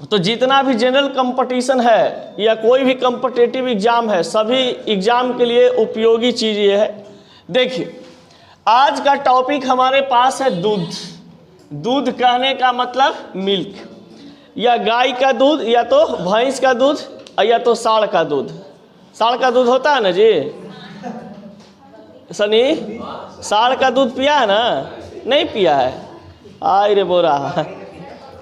तो जितना भी जनरल कंपटीशन है या कोई भी कॉम्पिटिटिव एग्जाम है, सभी एग्जाम के लिए उपयोगी चीज़ ये है। देखिए आज का टॉपिक हमारे पास है दूध। दूध कहने का मतलब मिल्क, या गाय का दूध, या तो भैंस का दूध, या तो सांड का दूध। सांड का दूध होता है ना जी सनी, सांड का दूध पिया है ना? नहीं पिया है, आई रे बोरा।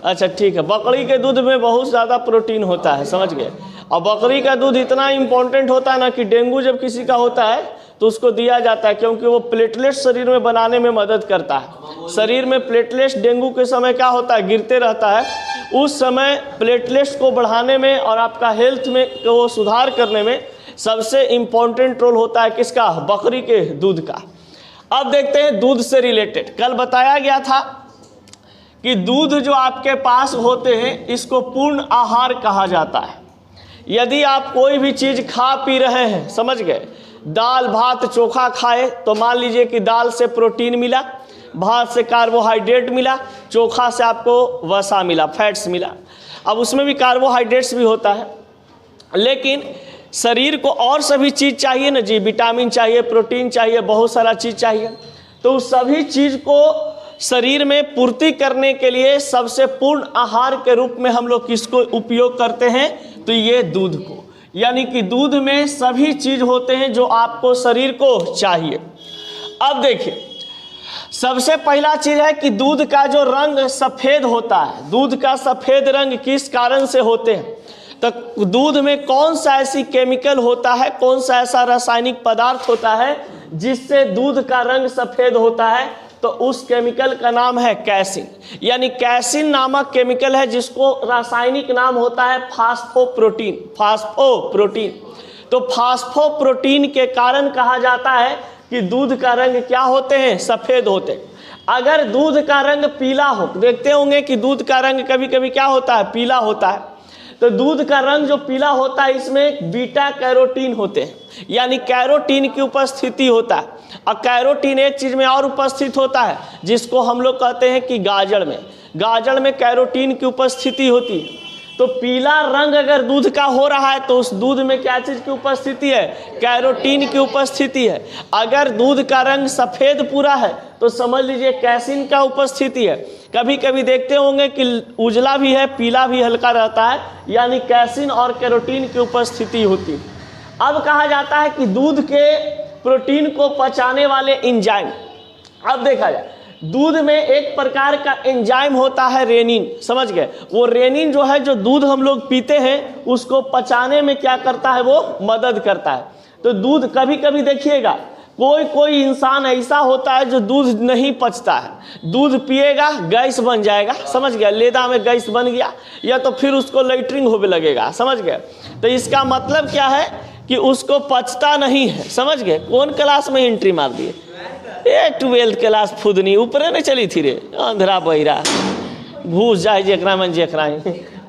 अच्छा ठीक है, बकरी के दूध में बहुत ज़्यादा प्रोटीन होता है, समझ गए। और बकरी का दूध इतना इम्पोर्टेंट होता है ना कि डेंगू जब किसी का होता है तो उसको दिया जाता है, क्योंकि वो प्लेटलेट्स शरीर में बनाने में मदद करता है। शरीर में प्लेटलेट्स डेंगू के समय क्या होता है, गिरते रहता है। उस समय प्लेटलेट्स को बढ़ाने में और आपका हेल्थ में को सुधार करने में सबसे इम्पोर्टेंट रोल होता है किसका? बकरी के दूध का। अब देखते हैं दूध से रिलेटेड। कल बताया गया था कि दूध जो आपके पास होते हैं इसको पूर्ण आहार कहा जाता है। यदि आप कोई भी चीज़ खा पी रहे हैं, समझ गए, दाल भात चोखा खाए तो मान लीजिए कि दाल से प्रोटीन मिला, भात से कार्बोहाइड्रेट मिला, चोखा से आपको वसा मिला, फैट्स मिला। अब उसमें भी कार्बोहाइड्रेट्स भी होता है, लेकिन शरीर को और सभी चीज़ चाहिए ना जी, विटामिन चाहिए, प्रोटीन चाहिए, बहुत सारा चीज़ चाहिए। तो उस सभी चीज़ को शरीर में पूर्ति करने के लिए सबसे पूर्ण आहार के रूप में हम लोग किसको उपयोग करते हैं? तो ये दूध को। यानी कि दूध में सभी चीज़ होते हैं जो आपको शरीर को चाहिए। अब देखिए सबसे पहला चीज़ है कि दूध का जो रंग सफ़ेद होता है, दूध का सफ़ेद रंग किस कारण से होते हैं? तो दूध में कौन सा ऐसी केमिकल होता है, कौन सा ऐसा रासायनिक पदार्थ होता है जिससे दूध का रंग सफ़ेद होता है? तो उस केमिकल का नाम है कैसिन। यानी कैसिन नामक केमिकल है जिसको रासायनिक नाम होता है फास्फोप्रोटीन। फास्फोप्रोटीन, तो फास्फोप्रोटीन के कारण कहा जाता है कि दूध का रंग क्या होते हैं? सफ़ेद होते हैं। अगर दूध का रंग पीला हो, देखते होंगे कि दूध का रंग कभी कभी क्या होता है? पीला होता है। तो दूध का रंग जो पीला होता है इसमें बीटा कैरोटीन होते हैं, यानी कैरोटीन की उपस्थिति होता है। और कैरोटीन एक चीज़ में और उपस्थित होता है जिसको हम लोग कहते हैं कि गाजर में कैरोटीन की उपस्थिति होती है। तो पीला रंग अगर दूध का हो रहा है तो उस दूध में क्या चीज़ की उपस्थिति है? कैरोटीन की उपस्थिति है। अगर दूध का रंग सफ़ेद पूरा है तो समझ लीजिए कैसिन का उपस्थिति है। कभी कभी देखते होंगे कि उजला भी है, पीला भी हल्का रहता है, यानी कैसिन और कैरोटीन की उपस्थिति होती है। अब कहा जाता है कि दूध के प्रोटीन को पचाने वाले एंजाइम, अब देखा जाए दूध में एक प्रकार का एंजाइम होता है रेनिन, समझ गए। वो रेनिन जो है, जो दूध हम लोग पीते हैं उसको पचाने में क्या करता है? वो मदद करता है। तो दूध कभी कभी देखिएगा कोई इंसान ऐसा होता है जो दूध नहीं पचता है, दूध पिएगा गैस बन जाएगा, समझ गया, लेदा में गैस बन गया, या तो फिर उसको लेटरिंग होने लगेगा, समझ गए। तो इसका मतलब क्या है कि उसको पचता नहीं है, समझ गए। कौन क्लास में एंट्री मार दिए? 12th क्लास फुदनी ऊपरे नहीं चली थी रे, अंधरा बहिरा घूस जाए जेकरा में जेकरा।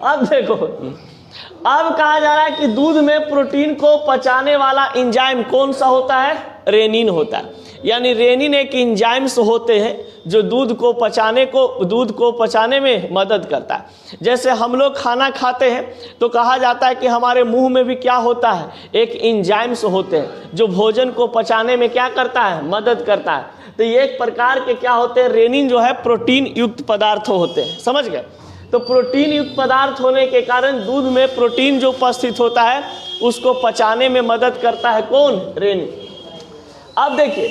अब देखो, अब कहा जा रहा है कि दूध में प्रोटीन को पचाने वाला एंजाइम कौन सा होता है? रेनिन होता है। यानी रेनिन एक एंजाइम्स होते हैं जो दूध को पचाने में मदद करता है। जैसे हम लोग खाना खाते हैं तो कहा जाता है कि हमारे मुंह में भी क्या होता है? एक एंजाइम्स होते हैं जो भोजन को पचाने में क्या करता है? मदद करता है। तो ये एक प्रकार के क्या होते हैं? रेनिन जो है प्रोटीन युक्त पदार्थ होते हैं, समझ गए। तो प्रोटीन युक्त पदार्थ होने के कारण दूध में प्रोटीन जो उपस्थित होता है उसको पचाने में मदद करता है कौन? रेनिन। अब देखिए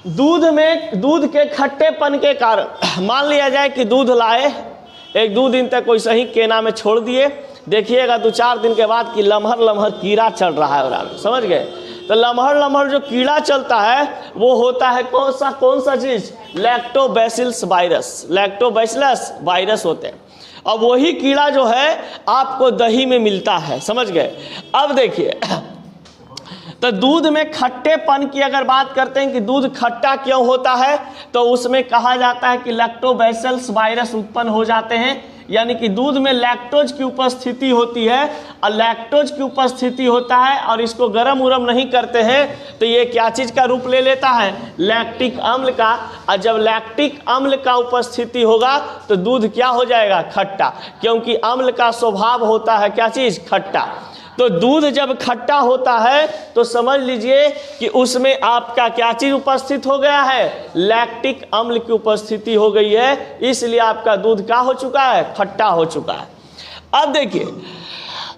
दूध के खट्टेपन के कारण मान लिया जाए कि दूध लाए, 1-2 दिन तक कोई सही केना में छोड़ दिए, देखिएगा 2-4 दिन के बाद कि लम्हर कीड़ा चल रहा है और समझ गए। तो लम्हर जो कीड़ा चलता है वो होता है कौन सा चीज़? लैक्टोबैसिलस वायरस होते हैं। अब वही कीड़ा जो है आपको दही में मिलता है, समझ गए। अब देखिए तो दूध में खट्टेपन की अगर बात करते हैं कि दूध खट्टा क्यों होता है, तो उसमें कहा जाता है कि लैक्टोबैसिलस वायरस उत्पन्न हो जाते हैं। यानी कि दूध में लैक्टोज की उपस्थिति होती है, और लैक्टोज की उपस्थिति होता है और इसको गर्म उरम नहीं करते हैं तो ये क्या चीज़ का रूप ले लेता है, लैक्टिक अम्ल का। और जब लैक्टिक अम्ल का उपस्थिति होगा तो दूध क्या हो जाएगा, खट्टा, क्योंकि अम्ल का स्वभाव होता है क्या चीज़, खट्टा। तो दूध जब खट्टा होता है तो समझ लीजिए कि उसमें आपका क्या चीज़ उपस्थित हो गया है, लैक्टिक अम्ल की उपस्थिति हो गई है, इसलिए आपका दूध क्या हो चुका है, खट्टा हो चुका है। अब देखिए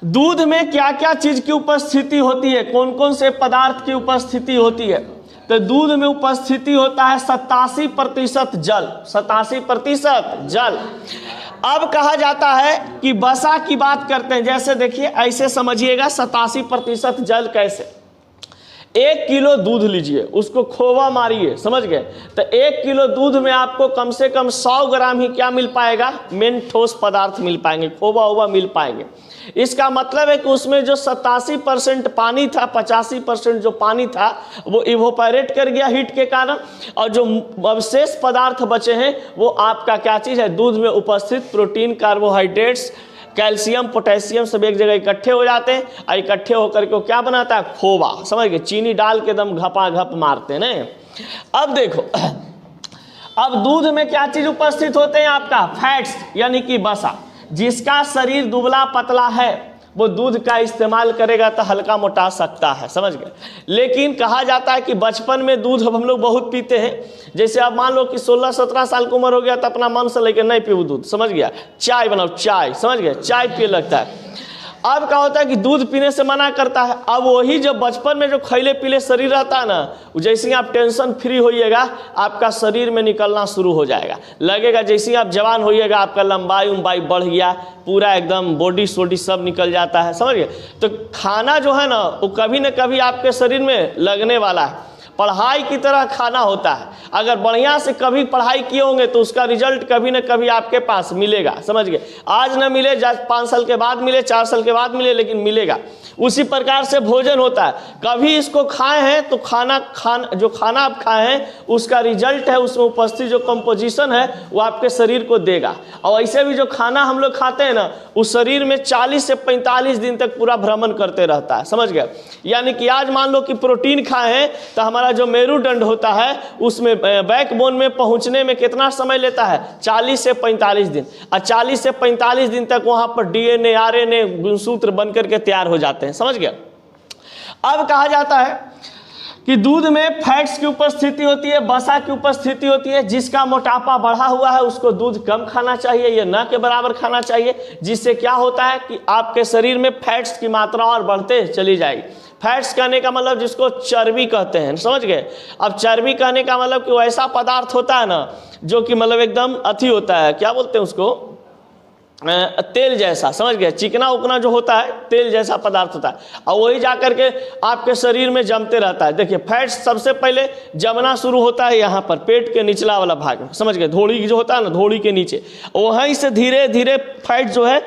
दूध में क्या क्या चीज़ की उपस्थिति होती है, कौन कौन से पदार्थ की उपस्थिति होती है। तो दूध में उपस्थिति होता है 87% जल, 87% जल। अब कहा जाता है कि वसा की बात करते हैं, जैसे देखिए ऐसे समझिएगा 87% जल कैसे, 1 किलो दूध लीजिए, उसको खोवा मारिए, समझ गए, तो 1 किलो दूध में आपको कम से कम 100 ग्राम ही क्या मिल पाएगा, मेन ठोस पदार्थ मिल पाएंगे, खोवा हुआ मिल पाएंगे। इसका मतलब है कि उसमें जो 87% पानी था, 85% जो पानी था वो इवोपरेट कर गया हीट के कारण, और जो अवशेष पदार्थ बचे हैं वो आपका क्या चीज़ है, दूध में उपस्थित प्रोटीन, कार्बोहाइड्रेट्स, कैल्शियम, पोटेशियम सब एक जगह इकट्ठे हो जाते हैं, और इकट्ठे होकर के क्या बनाता है, खोवा, समझ गए, चीनी डाल के दम घपाघप मारते हैं ना। अब देखो अब दूध में क्या चीज़ उपस्थित होते हैं, आपका फैट्स यानी कि वसा। जिसका शरीर दुबला पतला है वो दूध का इस्तेमाल करेगा तो हल्का मोटा सकता है, समझ गए। लेकिन कहा जाता है कि बचपन में दूध हम लोग बहुत पीते हैं, जैसे आप मान लो कि 16-17 साल की उम्र हो गया तो अपना मन से लेकर नहीं पीओ दूध, समझ गया, चाय बनाओ, चाय, समझ गए, चाय पिए लगता है। अब क्या होता है कि दूध पीने से मना करता है। अब वही जब बचपन में जो खैले पीले शरीर रहता है ना, जैसे ही आप टेंशन फ्री होइएगा आपका शरीर में निकलना शुरू हो जाएगा, लगेगा जैसे ही आप जवान होइएगा आपका लंबाई उम्बाई बढ़ गया, पूरा एकदम बॉडी सोडी सब निकल जाता है, समझ गए। तो खाना जो है ना वो कभी न कभी आपके शरीर में लगने वाला है, पढ़ाई की तरह खाना होता है। अगर बढ़िया से कभी पढ़ाई किए होंगे तो उसका रिजल्ट कभी न कभी आपके पास मिलेगा, समझ गए। आज न मिले, 5 साल के बाद मिले, 4 साल के बाद मिले, लेकिन मिलेगा। उसी प्रकार से भोजन होता है, कभी इसको खाए हैं तो जो खाना आप खाए हैं उसका रिजल्ट है, उसमें उपस्थित जो कंपोजिशन है वो आपके शरीर को देगा। और ऐसे भी जो खाना हम लोग खाते हैं ना उस शरीर में 40 से 45 दिन तक पूरा भ्रमण करते रहता है, समझ गए। यानी कि आज मान लो कि प्रोटीन खाए हैं तो हमारा जो मेरुदंड होता है उसमें बैकबोन में पहुंचने में कितना समय लेता है, 40 से 45 दिन। और 40 से 45 दिन तक वहां पर डीएनए, आरएनए, गुणसूत्र बनकर के तैयार हो जाते हैं, समझ गया। अब कहा जाता है कि दूध में फैट्स की उपस्थिति होती है, वसा की उपस्थिति होती है। जिसका मोटापा बढ़ा हुआ है उसको दूध कम खाना चाहिए या न के बराबर खाना चाहिए, जिससे क्या होता है कि आपके शरीर में फैट्स की मात्रा और बढ़ते चली जाएगी। फैट्स कहने का मतलब जिसको चर्बी कहते हैं, समझ गए। अब चर्बी कहने का मतलब कि वो ऐसा पदार्थ होता है ना जो कि मतलब एकदम अथी होता है, क्या बोलते हैं उसको, तेल जैसा, समझ गए। चिकना उकना जो होता है तेल जैसा पदार्थ होता है, और वही जाकर के आपके शरीर में जमते रहता है। देखिए फैट्स सबसे पहले जमना शुरू होता है यहाँ पर पेट के निचला वाला भाग में, समझ गए, धोड़ी जो होता है ना, धोड़ी के नीचे, वहीं से धीरे धीरे फैट जो है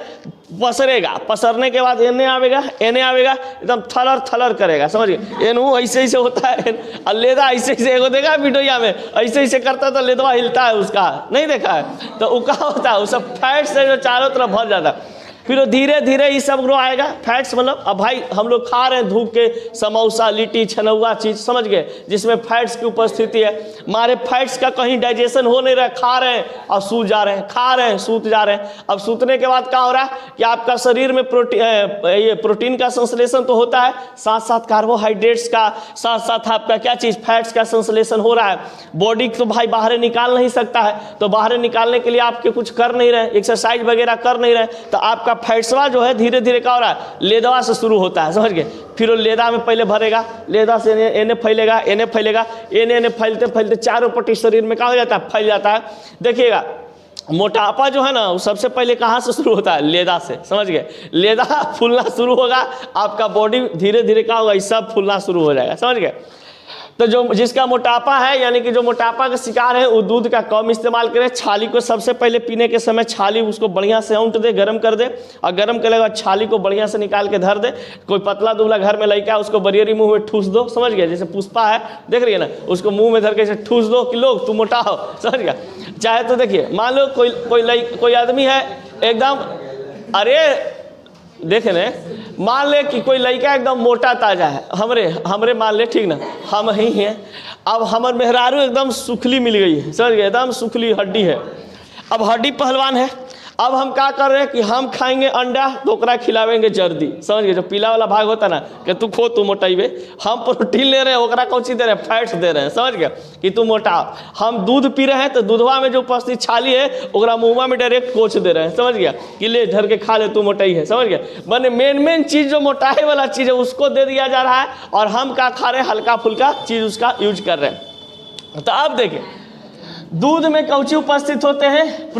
पसरेगा। पसरने के बाद एने आवेगा, एकदम थलर थलर करेगा, समझिए। एनू ऐसे ऐसे होता है, और लेदा ऐसे ऐसे एगो देखा वीडियो में, ऐसे ऐसे करता तो लेदवा हिलता है, उसका नहीं देखा है। तो वो क्या होता है, वो सब फैट से जो चारों तरफ भर जाता है, फिर धीरे धीरे ये सब ग्रो आएगा। फैट्स मतलब अब भाई हम लोग खा रहे हैं धूप के समोसा, लिट्टी, छनौआ चीज़, समझ गए, जिसमें फैट्स की उपस्थिति है। हमारे फैट्स का कहीं डाइजेशन हो नहीं रहा, खा रहे हैं और सूत जा रहे हैं, खा रहे हैं सूत जा रहे हैं। अब सूतने के बाद क्या हो रहा है कि आपका शरीर में प्रोटीन का संश्लेषण तो होता है, साथ साथ कार्बोहाइड्रेट्स का, साथ साथ आपका क्या चीज़, फैट्स का संश्लेषण हो रहा है। बॉडी तो भाई बाहर निकाल नहीं सकता है, तो बाहर निकालने के लिए आपके कुछ कर नहीं रहे, एक्सरसाइज वगैरह कर नहीं रहे, तो आपका फैट्सवा जो है धीरे धीरे क्या हो रहा है, लेदवा से शुरू होता है, समझ गए। फिर वो लेदा में पहले भरेगा, लेदा से एने फैलेगा, एने फैलते फैलते चारों पट्टी शरीर में क्या हो जाता है, फैल जाता है। देखिएगा मोटापा जो है ना वो सबसे पहले कहाँ से शुरू होता है, लेदा से, समझ गए। लेदा फूलना शुरू होगा, आपका बॉडी धीरे धीरे क्या होगा, सब फूलना शुरू हो जाएगा, समझ गए। तो जो जिसका मोटापा है, यानी कि जो मोटापा का शिकार है, वो दूध का कम इस्तेमाल करे। छाली को सबसे पहले पीने के समय छाली उसको बढ़िया से औंट दे, गर्म कर दे, और गर्म करने के बाद छाली को बढ़िया से निकाल के धर दे। कोई पतला दुबला घर में लड़का है उसको बरियरी मुंह में ठूस दो, समझ गया। जैसे पुष्पा है, देख रही है ना, उसको मुंह में धर के ठूस दो कि लोग तू मोटा हो, समझ गया। चाहे तो देखिए मान लो कोई आदमी है एकदम, अरे देखे ने, मान ले कि कोई लड़का एकदम मोटा ताजा है, हमरे मान ले, ठीक ना, हम ही हैं। अब हमर मेहरारू एकदम सुखली मिल गई है, समझ गए, एकदम सुखली हड्डी है। अब हड्डी पहलवान है, अब हम क्या कर रहे हैं कि हम खाएंगे अंडा तो ओकरा खिलावेंगे जर्दी, समझ गए, जो पीला वाला भाग होता ना कि तू खो तू मोटाइबे, हम प्रोटीन ले रहे हैं, ओकरा कौन चीज दे रहे हैं, फैट्स दे रहे हैं, समझ गए, कि तू मोटा। हम दूध पी रहे हैं तो दूधवा में जो उपस्थित छाली है ओकरा मुँहवा में डायरेक्ट कोच दे रहे हैं, समझ गया, कि ले धर के खा ले तू मोटाई है, समझ गया। मैंने मेन चीज़ जो मोटाई वाला चीज़ है उसको दे दिया जा रहा है, और हम क्या खा रहे हैं, हल्का फुल्का चीज़ उसका यूज कर रहे हैं। तो अब देखिए, दूध में कौची उपस्थित होते हैं,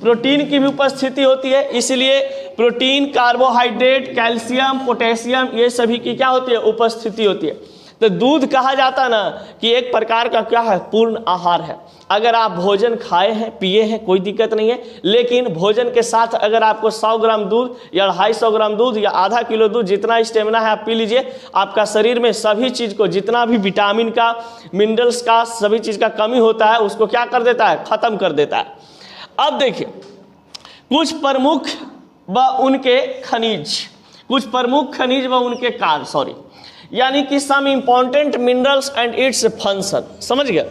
प्रोटीन की भी उपस्थिति होती है, इसलिए प्रोटीन, कार्बोहाइड्रेट, कैल्शियम, पोटेशियम, ये सभी की क्या होती है, उपस्थिति होती है। तो दूध कहा जाता है ना कि एक प्रकार का क्या है, पूर्ण आहार है। अगर आप भोजन खाए हैं, पिए हैं, कोई दिक्कत नहीं है, लेकिन भोजन के साथ अगर आपको 100 ग्राम दूध या 250 ग्राम दूध या आधा किलो दूध, जितना स्टेमिना है आप पी लीजिए, आपका शरीर में सभी चीज़ को, जितना भी विटामिन का, मिनरल्स का, सभी चीज़ का कमी होता है उसको क्या कर देता है, ख़त्म कर देता है। अब देखिए कुछ प्रमुख व उनके खनिज व उनके कार्य, यानी कि some important minerals and its function, समझ गए।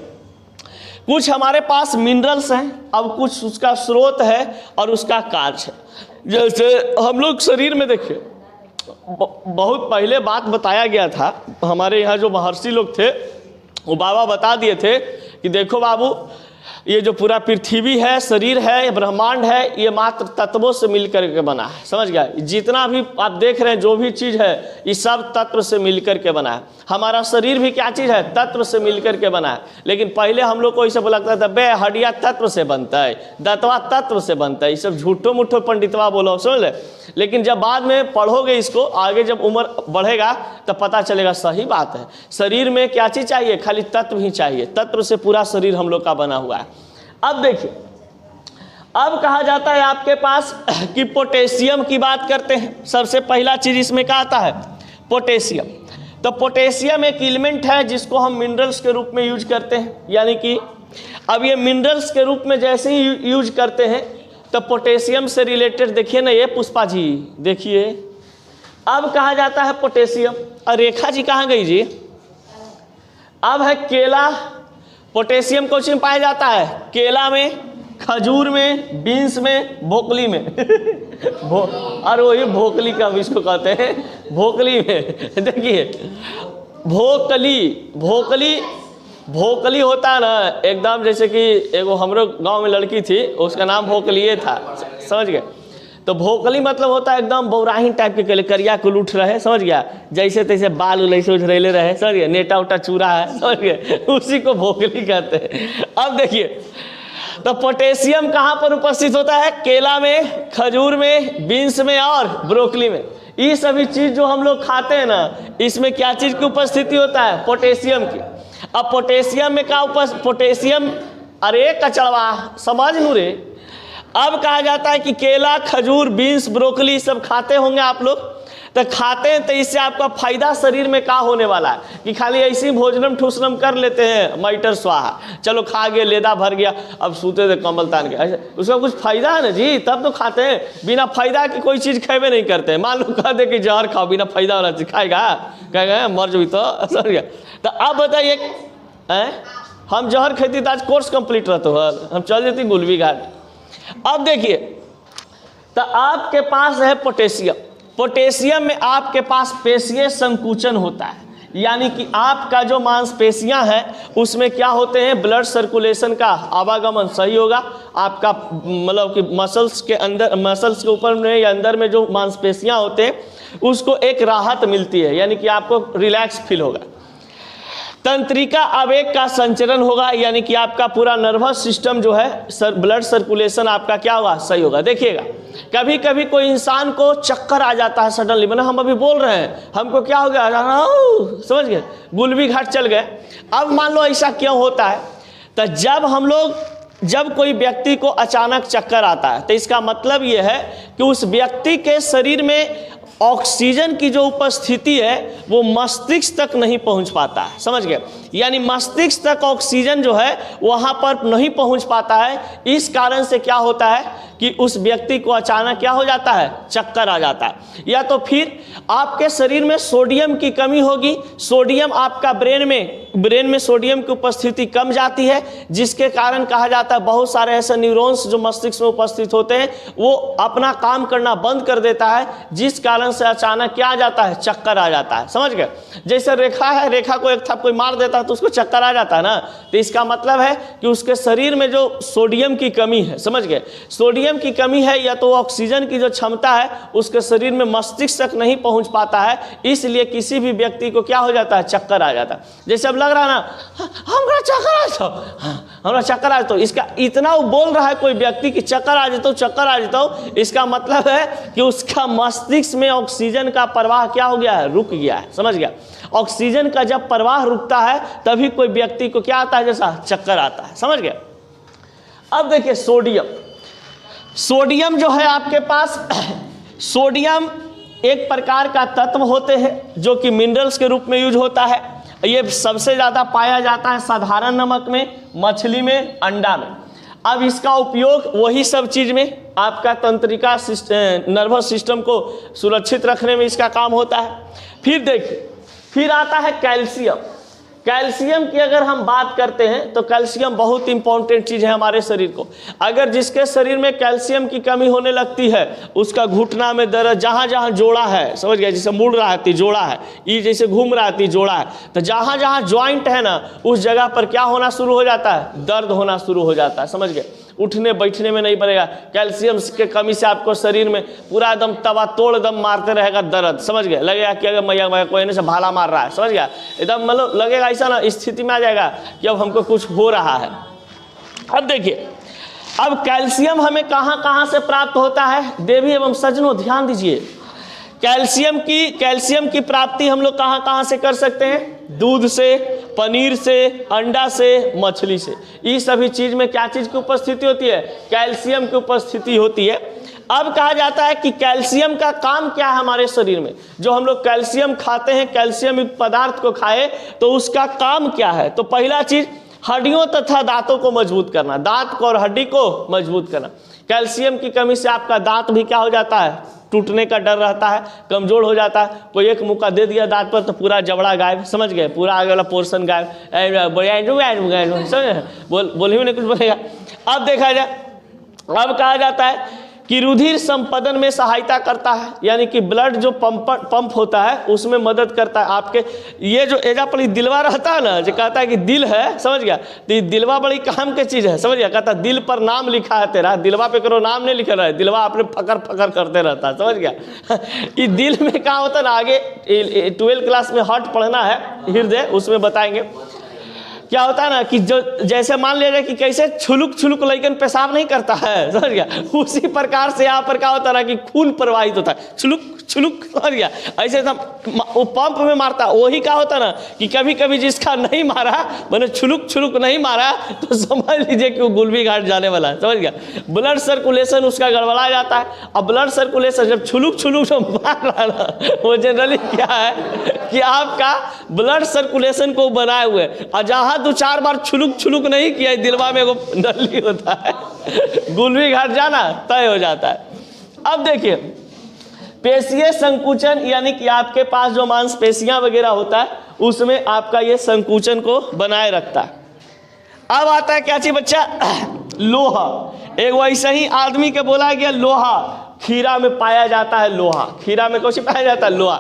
कुछ हमारे पास मिनरल्स हैं, अब कुछ उसका स्रोत है और उसका कार्य है। जैसे हम लोग शरीर में देखिए, बहुत पहले बात बताया गया था, हमारे यहाँ जो महर्षि लोग थे वो बाबा बता दिए थे कि देखो बाबू, ये जो पूरा पृथ्वी है, शरीर है, ये ब्रह्मांड है, ये मात्र तत्वों से मिलकर के बना है, समझ गया। जितना भी आप देख रहे हैं जो भी चीज़ है ये सब तत्व से मिलकर के बना है। हमारा शरीर भी क्या चीज़ है, तत्व से मिलकर के बना है। लेकिन पहले हम लोग को ये सब लगता था, बे हड्डिया तत्व से बनता है, दांतवा तत्व से बनता है, ये सब झूठो मुठो पंडितवा बोलो, समझ ले। लेकिन जब बाद में पढ़ोगे इसको, आगे जब उम्र बढ़ेगा तब पता चलेगा सही बात है। शरीर में क्या चीज़ चाहिए, खाली तत्व ही चाहिए, तत्व से पूरा शरीर हम लोग का बना हुआ है। अब देखिए, अब कहा जाता है आपके पास कि पोटेशियम की बात करते हैं। सबसे पहला चीज़ इसमें क्या आता है, पोटेशियम। तो पोटेशियम एक एलिमेंट है जिसको हम मिनरल्स के रूप में यूज करते हैं, यानी कि अब ये मिनरल्स के रूप में जैसे ही यूज करते हैं तो पोटेशियम से रिलेटेड देखिए ना, ये पुष्पा जी देखिए, अब कहा जाता है पोटेशियम। और रेखा जी कहाँ गई जी, अब है केला। पोटेशियम कौन में पाया जाता है, केला में, खजूर में, बीन्स में, भोकली में और वही भोकली का हम इसको कहते हैं, भोकली में। देखिए भोकली होता है ना, एकदम जैसे कि एगो हमरो गांव में लड़की थी, उसका नाम भोकलिए था, समझ गए। तो भोकली मतलब होता है एकदम बौराही टाइप के, करिया को लूट रहे, समझ गया, जैसे तैसे बाल उलैसे उझरेले रहे, समझ गए, नेटा उटा चूरा है, समझ गए, उसी को भोकली कहते हैं। अब देखिए, तो पोटेशियम कहाँ पर उपस्थित होता है, केला में, खजूर में, बीन्स में और ब्रोकली में। ये सभी चीज़ जो हम लोग खाते हैं ना, इसमें क्या चीज़ की उपस्थिति होता है, पोटेशियम की। अब पोटेशियम में क्या पोटेशियम, अरे कचड़वा समझ लू रे। अब कहा जाता है कि केला, खजूर, बीन्स, ब्रोकली सब खाते होंगे आप लोग, तो खाते हैं तो इससे आपका फायदा शरीर में क्या होने वाला है कि खाली ऐसी भोजनम ठूसनम कर लेते हैं, मैटर स्वाहा, चलो खा गए, लेदा भर गया, अब सूते थे कम्बल तान के, उसका कुछ फायदा है ना जी, तब तो खाते हैं। बिना फायदा की कोई चीज़ खेबे नहीं करते हैं। मान लो कह दे कि जहर खाओ, बिना फायदा वाला चीज़ खाएगा, कहेगा मर जो तो सर गया। तो अब बताइए, हम जहर खेती तो आज कोर्स कंप्लीट रहते हो, हम चल जाती गुलबी घाट। अब देखिए, तो आपके पास है पोटेशियम। पोटेशियम में आपके पास पेशीय संकुचन होता है, यानी कि आपका जो मांसपेशियां हैं उसमें क्या होते हैं, ब्लड सर्कुलेशन का आवागमन सही होगा। आपका मतलब कि मसल्स के अंदर, मसल्स के ऊपर में या अंदर में जो मांसपेशियां होते हैं उसको एक राहत मिलती है, यानी कि आपको रिलैक्स फील होगा। तंत्रिका आवेग का संचरण होगा, यानी कि आपका पूरा नर्वस सिस्टम जो है, ब्लड सर्कुलेशन आपका क्या होगा, सही होगा। देखिएगा, कभी कभी कोई इंसान को चक्कर आ जाता है सडनली, मतलब हम अभी बोल रहे हैं, हमको क्या हो गया, समझ गए, गुलबी घाट चल गए। अब मान लो ऐसा क्यों होता है, तो जब कोई व्यक्ति को अचानक चक्कर आता है तो इसका मतलब ये है कि उस व्यक्ति के शरीर में ऑक्सीजन की जो उपस्थिति है वो मस्तिष्क तक नहीं पहुंच पाता है, समझ गए। यानी मस्तिष्क तक ऑक्सीजन जो है वहाँ पर नहीं पहुंच पाता है। इस कारण से क्या होता है कि उस व्यक्ति को अचानक क्या हो जाता है, चक्कर आ जाता है। या तो फिर आपके शरीर में सोडियम की कमी होगी, सोडियम आपका ब्रेन में सोडियम की उपस्थिति कम जाती है, जिसके कारण कहा जाता है बहुत सारे ऐसे न्यूरॉन्स जो मस्तिष्क में उपस्थित होते हैं वो अपना काम करना बंद कर देता है, जिस कारण से अचानक क्या आ जाता है, चक्कर आ जाता है, समझ गए। जैसे रेखा है, रेखा को एक थप कोई मार देता है तो उसको चक्कर आ जाता है ना, तो इसका मतलब है कि उसके शरीर में जो सोडियम की कमी है, समझ गए, सोडियम की कमी है या तो ऑक्सीजन की जो क्षमता है उसके शरीर में मस्तिष्क तक नहीं पहुंच पाता है, इसलिए किसी भी व्यक्ति को क्या हो जाता है, चक्कर आ जाता है। जैसे अब लग रहा है ना हमरा चक्कर आ जाओ, हमरा चक्कर आ जाओ, इसका इतना वो बोल रहा है कोई व्यक्ति कि चक्कर आ जाता हूँ, चक्कर आ जाता हूँ, इसका मतलब है कि उसका मस्तिष्क में ऑक्सीजन का प्रवाह क्या हो गया है, रुक गया है, समझ गया। ऑक्सीजन का जब प्रवाह रुकता है तभी कोई व्यक्ति को क्या आता है, जैसा चक्कर आता है, समझ गया। अब देखिए सोडियम जो है आपके पास, सोडियम एक प्रकार का तत्व होते हैं जो कि मिनरल्स के रूप में यूज होता है। ये सबसे ज़्यादा पाया जाता है साधारण नमक में, मछली में, अंडा में। अब इसका उपयोग वही सब चीज़ में आपका तंत्रिका नर्वस सिस्टम को सुरक्षित रखने में इसका काम होता है। फिर देखिए, फिर आता है कैल्शियम। कैल्शियम की अगर हम बात करते हैं तो कैल्शियम बहुत इंपॉर्टेंट चीज़ है हमारे शरीर को। अगर जिसके शरीर में कैल्शियम की कमी होने लगती है उसका घुटना में दर्द, जहाँ जहाँ जोड़ा है, समझ गया, जैसे मुड़ रहा है जोड़ा है, ये जैसे घूम रहा है जोड़ा है, तो जहाँ जहाँ ज्वाइंट है ना उस जगह पर क्या होना शुरू हो जाता है, दर्द होना शुरू हो जाता है, समझ गए। उठने बैठने में नहीं पड़ेगा, कैल्शियम के कमी से आपको शरीर में पूरा एकदम तवा तोड़ एकदम मारते रहेगा दर्द, समझ गए। लगेगा कि अगर मैया कोई ने से भाला मार रहा है, समझ गया, एकदम मतलब लगेगा ऐसा ना स्थिति में आ जाएगा कि अब हमको कुछ हो रहा है। अब देखिए, अब कैल्शियम हमें कहाँ कहाँ से प्राप्त होता है, देवी एवं सज्जनों ध्यान दीजिए। कैल्शियम की प्राप्ति हम लोग कहाँ कहाँ से कर सकते हैं, दूध से, पनीर से, अंडा से, मछली से। इस सभी चीज में क्या चीज की उपस्थिति होती है, कैल्शियम की उपस्थिति होती है। अब कहा जाता है कि कैल्शियम का काम क्या है हमारे शरीर में, जो हम लोग कैल्शियम खाते हैं, कैल्शियम युक्त पदार्थ को खाए तो उसका काम क्या है। तो पहला चीज हड्डियों तथा दांतों को मजबूत करना, दांत को और हड्डी को मजबूत करना। कैल्शियम की कमी से आपका दांत भी क्या हो जाता है, टूटने का डर रहता है, कमजोर हो जाता है। कोई एक मुक्का दे दिया दांत पर तो पूरा जबड़ा गायब, समझ गए, पूरा आगे वाला पोर्शन गायब, बोल ही नहीं कुछ बोलेगा। अब देखा जाए, अब कहा जाता है कि रुधिर संपदन में सहायता करता है, यानी कि ब्लड जो पंप होता है उसमें मदद करता है। आपके ये जो एजा पर दिलवा रहता है ना, जो कहता है कि दिल है, समझ गया, तो ये दिलवा बड़ी काम की चीज़ है, समझ गया। कहता है दिल पर नाम लिखा है तेरा, दिलवा पे करो नाम नहीं लिखा रहा है, दिलवा अपने फकर फकर करते रहता है, समझ गया। ये दिल में क्या होता है ना, आगे 12वीं क्लास में हार्ट पढ़ना है, हृदय, उसमें बताएंगे क्या होता है ना कि जो जैसे मान लिया जाए कि कैसे छुलुक लेकिन पेशाब नहीं करता है, समझ गया, उसी प्रकार से यहाँ पर क्या होता है ना कि खून प्रवाहित होता है, छुलुक, समझ गया। ऐसे वो पंप में मारता, वही क्या होता है ना कि कभी कभी जिसका नहीं मारा, मैंने छुलुक नहीं मारा, तो समझ लीजिए कि वो गुलबी घाट जाने वाला है, समझ गया। ब्लड सर्कुलेशन उसका गड़बड़ा जाता है। अब ब्लड सर्कुलेशन जब छुलुक जो मार रहा है ना, वो जनरली क्या है कि आपका ब्लड सर्कुलेशन को बनाए हुए, और जहाँ 2-4 बार छुलुक नहीं किया, दिलवा में वो नली होता है, गुलबी घाट जाना तय हो जाता है। अब देखिए, पेशीय संकुचन, यानी कि आपके पास जो मांसपेशियां वगैरह होता है उसमें आपका ये संकुचन को बनाए रखता है। अब आता है क्या चीज बच्चा, लोहा। एक वैसे ही आदमी के बोला गया लोहा, खीरा में पाया जाता है लोहा, खीरा में कौन पाया जाता है, लोहा।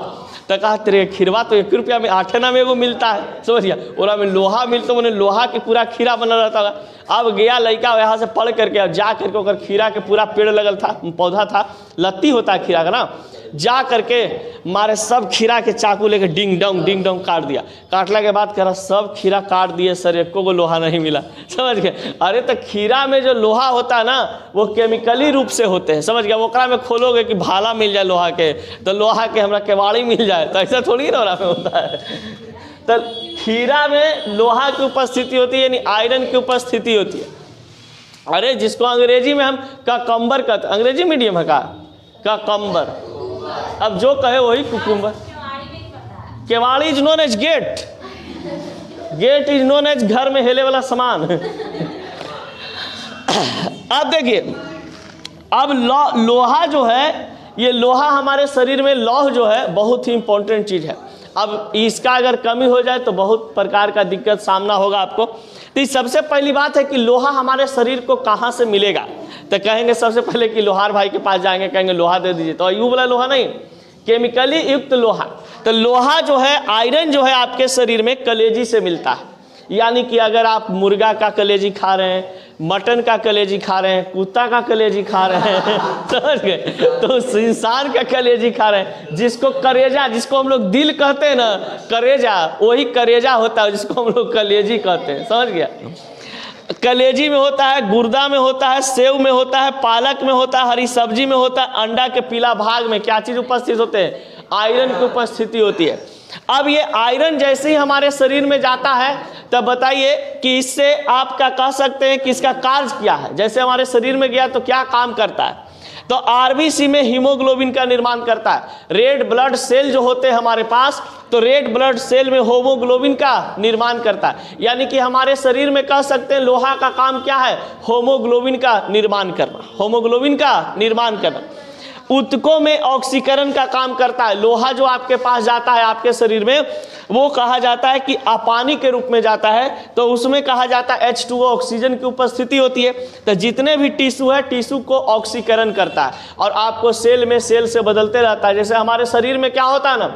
तो कहा तेरे खीरवा तो 1 रुपया में 8 आना में वो मिलता है, समझिए, और में लोहा मिलता, उन्हें लोहा के पूरा खीरा बना रहता है। अब गया लड़का यहाँ से पढ़ करके, अब जा करके ओकर खीरा के पूरा पेड़ लगल था, पौधा था, लत्ती होता है खीरा का ना, जा करके मारे सब खीरा के चाकू लेके डिंग डोंग काट दिया। काटला के बाद कह रहा सब खीरा काट दिए सर, एको को लोहा नहीं मिला, समझ गए। अरे तो खीरा में जो लोहा होता है ना वो केमिकली रूप से होते हैं, समझ गया। ओकरा में खोलोगे कि भाला मिल जाए लोहा के, तो लोहा के हमरा केवाड़ी मिल जाए, तो ऐसा थोड़ी ना में होता है। तो खीरा में लोहा की उपस्थिति होती है, यानी आयरन की उपस्थिति होती है। अरे जिसको अंग्रेजी में हम ककम्बर कहते, अंग्रेजी मीडियम है का, ककम्बर, अब जो कहे वही कुकुम्बर। केवाड़ी is known as gate, gate is known as घर में हेले वाला सामान। अब देखिए, अब लोहा जो है, ये लोहा हमारे शरीर में लौह जो है बहुत ही इंपॉर्टेंट चीज़ है। अब इसका अगर कमी हो जाए तो बहुत प्रकार का दिक्कत सामना होगा आपको। तो सबसे पहली बात है कि लोहा हमारे शरीर को कहाँ से मिलेगा, तो कहेंगे सबसे पहले कि लोहार भाई के पास जाएंगे, कहेंगे लोहा दे दीजिए, तो यूं वाला लोहा नहीं, केमिकली युक्त लोहा। तो लोहा जो है, आयरन जो है आपके शरीर में कलेजी से मिलता है। यानी कि अगर आप मुर्गा का कलेजी खा रहे हैं, मटन का कलेजी खा रहे हैं, कुत्ता का कलेजी खा रहे हैं, समझ गए, तो उस इंसान का कलेजी खा रहे हैं, जिसको करेजा, जिसको हम लोग दिल कहते हैं ना, करेजा, वही करेजा होता है जिसको हम लोग कलेजी कहते हैं, समझ गया। कलेजी में होता है, गुर्दा में होता है, सेव में होता है, पालक में होता है, हरी सब्जी में होता है, अंडा के पीला भाग में क्या चीज़ उपस्थित होते हैं, आयरन की उपस्थिति होती है। अब ये आयरन जैसे ही हमारे शरीर में जाता है, तब बताइए कि इससे आप क्या कह सकते हैं कि इसका कार्य क्या है। जैसे हमारे शरीर में गया तो क्या काम करता है, तो आरबीसी में हीमोग्लोबिन का निर्माण करता है। रेड ब्लड सेल जो होते हैं हमारे पास, तो रेड ब्लड सेल में होमोग्लोबिन का निर्माण करता है। यानी कि हमारे शरीर में कह सकते हैं लोहा का काम क्या है, होमोग्लोबिन का निर्माण करना, होमोग्लोबिन का निर्माण करना। ऊतकों में ऑक्सीकरण का काम करता है। लोहा जो आपके पास जाता है आपके शरीर में, वो कहा जाता है कि अपानी के रूप में जाता है, तो उसमें कहा जाता है H2O, ऑक्सीजन की उपस्थिति होती है। तो जितने भी टिश्यू है, टिश्यू को ऑक्सीकरण करता है और आपको सेल में सेल से बदलते रहता है। जैसे हमारे शरीर में क्या होता है ना,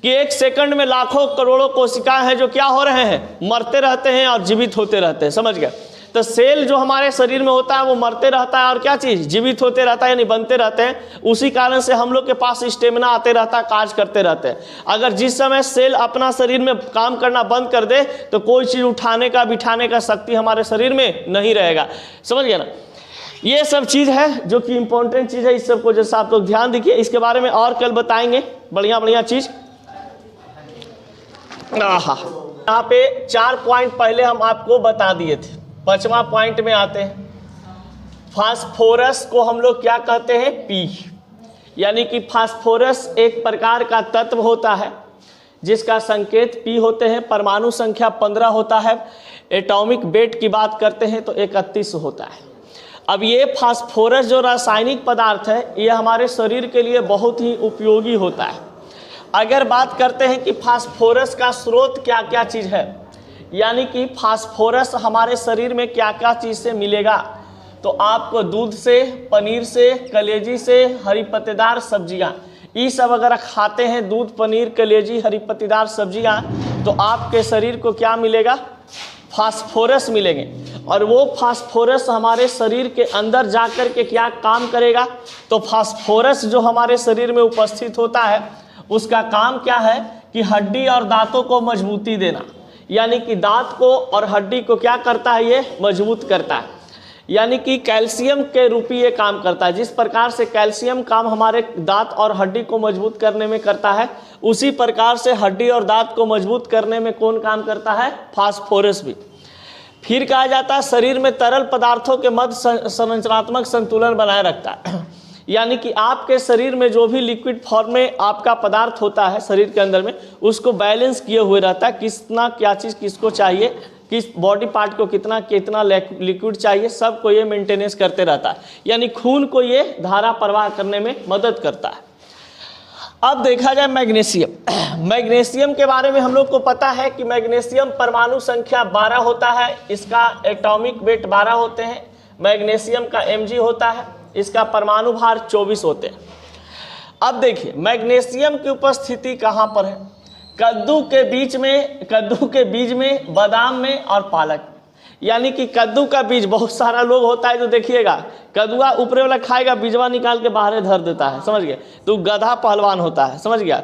कि एक सेकंड में लाखों करोड़ों कोशिकाएं हैं जो क्या हो रहे हैं, मरते रहते हैं और जीवित होते रहते हैं, समझ गए। तो सेल जो हमारे शरीर में होता है वो मरते रहता है और क्या चीज़, जीवित होते रहता है, यानी बनते रहते हैं। उसी कारण से हम लोग के पास स्टेमिना आते रहता है, कार्य करते रहते हैं। अगर जिस समय सेल अपना शरीर में काम करना बंद कर दे तो कोई चीज़ उठाने का बिठाने का शक्ति हमारे शरीर में नहीं रहेगा, समझ गए ना। ये सब चीज़ है जो कि इंपॉर्टेंट चीज़ है, इस सब को जैसा आप लोग ध्यान दीजिए। इसके बारे में और कल बताएंगे बढ़िया बढ़िया चीज़। यहाँ पे 4 पॉइंट पहले हम आपको बता दिए थे। 5वां पॉइंट में आते हैं। फास्फोरस को हम लोग क्या कहते हैं, पी। यानी कि फास्फोरस एक प्रकार का तत्व होता है जिसका संकेत पी होते हैं। परमाणु संख्या 15 होता है। एटॉमिक वेट की बात करते हैं तो 31 होता है। अब ये फास्फोरस जो रासायनिक पदार्थ है, ये हमारे शरीर के लिए बहुत ही उपयोगी होता है। अगर बात करते हैं कि फास्फोरस का स्रोत क्या क्या चीज़ है, यानी कि फास्फोरस हमारे शरीर में क्या क्या चीज़ से मिलेगा, तो आपको दूध से, पनीर से, कलेजी से, हरी पत्तेदार सब्जियाँ, ये सब अगर खाते हैं, दूध, पनीर, कलेजी, हरी पत्तेदार सब्जियाँ, तो आपके शरीर को क्या मिलेगा, फास्फोरस मिलेंगे। और वो फास्फोरस हमारे शरीर के अंदर जाकर के क्या काम करेगा, तो फास्फोरस जो हमारे शरीर में उपस्थित होता है उसका काम क्या है कि हड्डी और दांतों को मजबूती देना। यानी कि दांत को और हड्डी को क्या करता है, ये मजबूत करता है। यानी कि कैल्शियम के रूप ही ये काम करता है। जिस प्रकार से कैल्शियम काम हमारे दांत और हड्डी को मजबूत करने में करता है, उसी प्रकार से हड्डी और दांत को मजबूत करने में कौन काम करता है, फास्फोरस भी। फिर कहा जाता है शरीर में तरल पदार्थों के मध्य संरचनात्मक संतुलन बनाए रखता है। यानी कि आपके शरीर में जो भी लिक्विड फॉर्म में आपका पदार्थ होता है शरीर के अंदर में, उसको बैलेंस किए हुए रहता है। कितना क्या चीज़ किसको चाहिए, किस बॉडी पार्ट को कितना कितना लिक्विड चाहिए, सब को ये मेंटेनेंस करते रहता है। यानी खून को ये धारा प्रवाह करने में मदद करता है। अब देखा जाए मैग्नीशियम। मैग्नीशियम के बारे में हम लोग को पता है कि मैग्नीशियम परमाणु संख्या 12 होता है, इसका एटॉमिक वेट 12 होते हैं। मैग्नीशियम का Mg होता है, इसका परमाणु भार 24 होते हैं। अब देखिए मैग्नीशियम की उपस्थिति कहाँ पर है, कद्दू के बीज में, बादाम में और पालक। यानी कि कद्दू का बीज, बहुत सारा लोग होता है जो देखिएगा कद्दुआ ऊपरे वाला खाएगा, बीजवा निकाल के बाहर धर देता है, समझ गए, तो गधा पहलवान होता है, समझ गया।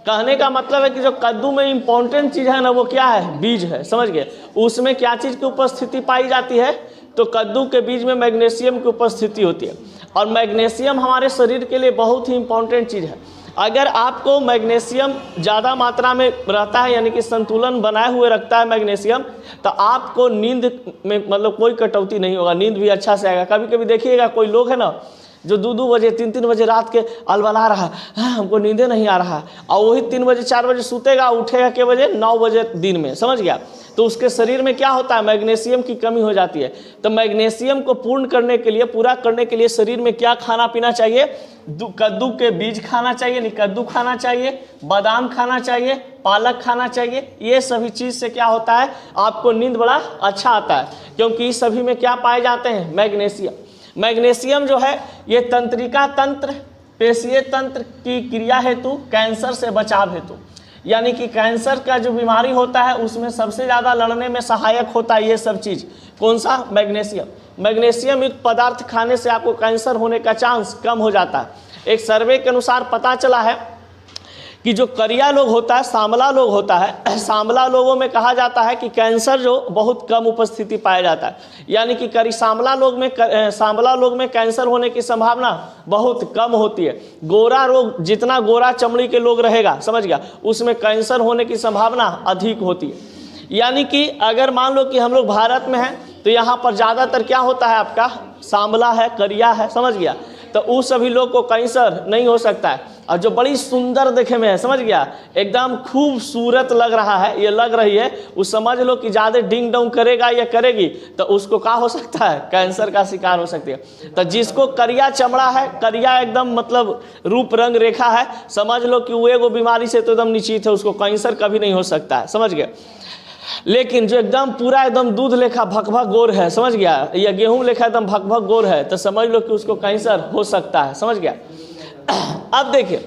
कहने का मतलब है कि जो कद्दू में इंपॉर्टेंट चीज़ है ना, वो क्या है, बीज है, समझ गए। उसमें क्या चीज़ की उपस्थिति पाई जाती है, तो कद्दू के बीज में मैग्नीशियम की उपस्थिति होती है। और मैग्नीशियम हमारे शरीर के लिए बहुत ही इंपॉर्टेंट चीज़ है। अगर आपको मैग्नीशियम ज़्यादा मात्रा में रहता है, यानी कि संतुलन बनाए हुए रखता है मैग्नीशियम, तो आपको नींद में मतलब कोई कटौती नहीं होगा, नींद भी अच्छा से आएगा। कभी कभी देखिएगा कोई लोग है ना जो 2-2 बजे 3-3 बजे रात के अलबला रहा है, हमको नींदे नहीं आ रहा, और वही 3 बजे 4 बजे सूतेगा, उठेगा के बजे 9 बजे दिन में, समझ गया। तो उसके शरीर में क्या होता है, मैग्नीशियम की कमी हो जाती है। तो मैग्नीशियम को पूर्ण करने के लिए, पूरा करने के लिए शरीर में क्या खाना पीना चाहिए, कद्दू के बीज खाना चाहिए, नहीं कद्दू खाना चाहिए, बादाम खाना चाहिए, पालक खाना चाहिए। ये सभी चीज़ से क्या होता है, आपको नींद बड़ा अच्छा आता है, क्योंकि इस सभी में क्या पाए जाते हैं, मैग्नीशियम। मैग्नीशियम जो है ये तंत्रिका तंत्र, पेशीय तंत्र की क्रिया हेतु, कैंसर से बचाव हेतु, यानी कि कैंसर का जो बीमारी होता है उसमें सबसे ज़्यादा लड़ने में सहायक होता है ये सब चीज़। कौन सा, मैग्नीशियम। मैग्नीशियम युक्त पदार्थ खाने से आपको कैंसर होने का चांस कम हो जाता है। एक सर्वे के अनुसार पता चला है कि जो करिया लोग होता है, सांवला लोग होता है, सांवला लोगों में कहा जाता है कि कैंसर जो बहुत कम उपस्थिति पाया जाता है, यानी कि सांवला लोग में कैंसर होने की संभावना बहुत कम होती है। गोरा रोग, जितना गोरा चमड़ी के लोग रहेगा, समझ गया, उसमें कैंसर होने की संभावना अधिक होती है। यानी कि अगर मान लो कि हम लोग भारत में हैं तो यहाँ पर ज़्यादातर क्या होता है, आपका सांवला है, करिया है, समझ गया, तो उस सभी लोग को कैंसर नहीं हो सकता है। और जो बड़ी सुंदर देखे में है, समझ गया, एकदम खूबसूरत लग रहा है, ये लग रही है, उस समझ लो कि ज़्यादा डिंग डोंग करेगा या करेगी तो उसको क्या हो सकता है, कैंसर का शिकार हो सकती है। तो जिसको करिया चमड़ा है, करिया एकदम मतलब रूप रंग रेखा है, समझ लो कि वो एगो बीमारी से तो एकदम निश्चित है, उसको कैंसर कभी नहीं हो सकता है, समझ गया। लेकिन जो एकदम पूरा एकदम दूध लेखा भकभक गोर है, समझ गया, या गेहूं लेखा एकदम भकभक गोर है, तो समझ लो कि उसको कैंसर हो सकता है, समझ गया। अब देखिए,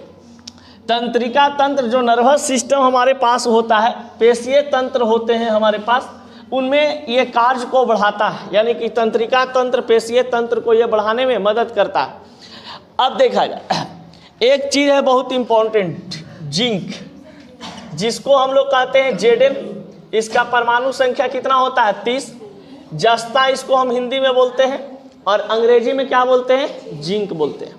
तंत्रिका तंत्र जो नर्वस सिस्टम हमारे पास होता है, पेशीय तंत्र होते हैं हमारे पास, उनमें ये कार्य को बढ़ाता है, यानी कि तंत्रिका तंत्र पेशीय तंत्र को ये बढ़ाने में मदद करता है। अब देखा जाए, एक चीज़ है बहुत इंपॉर्टेंट, जिंक, जिसको हम लोग कहते हैं Zn। इसका परमाणु संख्या कितना होता है, 30। जस्ता इसको हम हिंदी में बोलते हैं और अंग्रेजी में क्या बोलते हैं, जिंक बोलते हैं।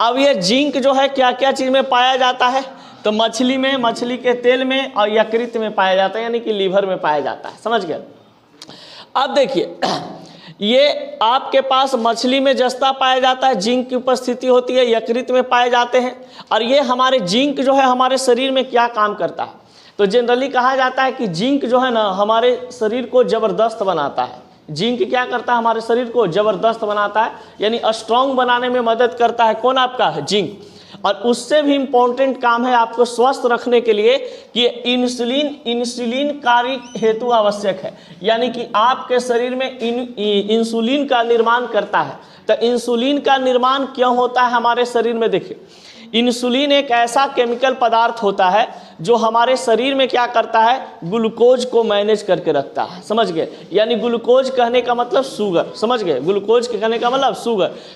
अब ये जिंक जो है क्या क्या चीज़ में पाया जाता है, तो मछली में, मछली के तेल में और यकृत में पाया जाता है, यानी कि लीवर में पाया जाता है, समझ गए। अब देखिए, ये आपके पास मछली में जस्ता पाया जाता है, जिंक की उपस्थिति होती है, यकृत में पाए जाते हैं। और ये हमारे जिंक जो है हमारे शरीर में क्या काम करता है, तो जनरली कहा जाता है कि जिंक जो है ना हमारे शरीर को ज़बरदस्त बनाता है। जिंक क्या करता है, हमारे शरीर को ज़बरदस्त बनाता है, यानी स्ट्रॉन्ग बनाने में मदद करता है। कौन, आपका जिंक। और उससे भी इम्पोर्टेंट काम है आपको स्वस्थ रखने के लिए कि इंसुलिन कार्य हेतु आवश्यक है, यानी कि आपके शरीर में इंसुलिन का निर्माण करता है। तो इंसुलिन का निर्माण क्यों होता है हमारे शरीर में, देखिए, इंसुलिन एक ऐसा केमिकल पदार्थ होता है जो हमारे शरीर में क्या करता है, ग्लूकोज को मैनेज करके रखता है, समझ गए। यानी ग्लूकोज कहने का मतलब शुगर, समझ गए, ग्लूकोज कहने का मतलब